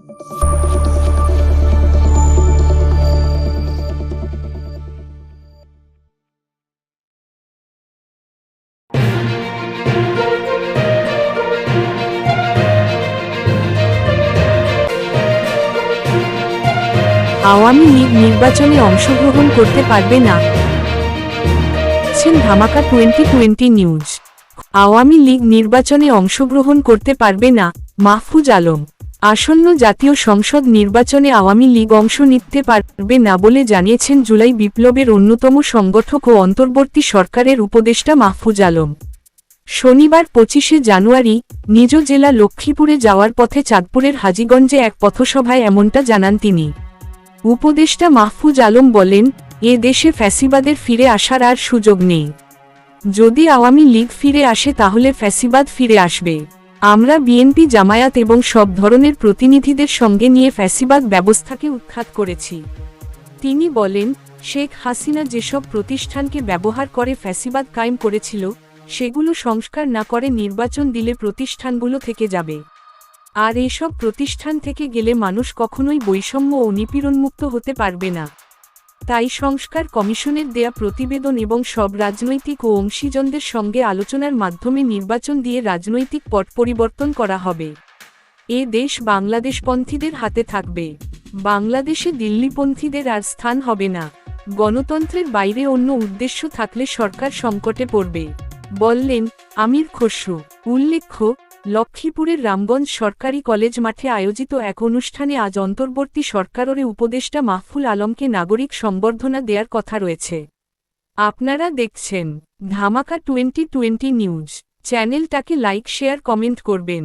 আওয়ামী লীগ নির্বাচনে অংশগ্রহণ করতে পারবে না। ধামাকা 2020 নিউজ। আওয়ামী লীগ নির্বাচনে অংশগ্রহণ করতে পারবে না, মাহফুজ আলম। আসন্ন জাতীয় সংসদ নির্বাচনে আওয়ামী লীগ অংশ নিতে পারবে না বলে জানিয়েছেন জুলাই বিপ্লবের অন্যতম সংগঠক ও অন্তর্বর্তী সরকারের উপদেষ্টা মাহফুজ আলম। শনিবার 25শে জানুয়ারি নিজ জেলা লক্ষ্মীপুরে যাওয়ার পথে চাঁদপুরের হাজীগঞ্জে এক পথসভায় এমনটা জানান তিনি। উপদেষ্টা মাহফুজ আলম বলেন, এ দেশে ফ্যাসিবাদের ফিরে আসার আর সুযোগ নেই। যদি আওয়ামী লীগ ফিরে আসে তাহলে ফ্যাসিবাদ ফিরে আসবে। আমরা বিএনপি, জামায়াত এবং সব ধরনের প্রতিনিধিদের সঙ্গে নিয়ে ফ্যাসিবাদ ব্যবস্থাকে উৎখাত করেছি। তিনি বলেন, শেখ হাসিনা যেসব প্রতিষ্ঠানকে ব্যবহার করে ফ্যাসিবাদ কায়েম করেছিল, সেগুলো সংস্কার না করে নির্বাচন দিলে প্রতিষ্ঠানগুলো থেকে যাবে। আর এসব প্রতিষ্ঠান থেকে গেলে মানুষ কখনোই বৈষম্য ও নিপীড়নমুক্ত হতে পারবে না। তাই সংস্কার কমিশনের দেয়া প্রতিবেদন এবং সব রাজনৈতিক ও অংশীজনদের সঙ্গে আলোচনার মাধ্যমে নির্বাচন দিয়ে রাজনৈতিক পট পরিবর্তন করা হবে। এ দেশ বাংলাদেশপন্থীদের হাতে থাকবে। বাংলাদেশে দিল্লিপন্থীদের আর স্থান হবে না। গণতন্ত্রের বাইরে অন্য উদ্দেশ্য থাকলে সরকার সংকটে পড়বে, বললেন আমির খসরু। উল্লেখ্য, লক্ষ্মীপুরের রামগঞ্জ সরকারি কলেজ মাঠে আয়োজিত এক অনুষ্ঠানে আজ অন্তর্বর্তী সরকারের উপদেষ্টা মাহফুজ আলমকে নাগরিক সংবর্ধনা দেয়ার কথা রয়েছে। আপনারা দেখছেন ধামাকা 2020 নিউজ। চ্যানেলটাকে লাইক, শেয়ার, কমেন্ট করবেন।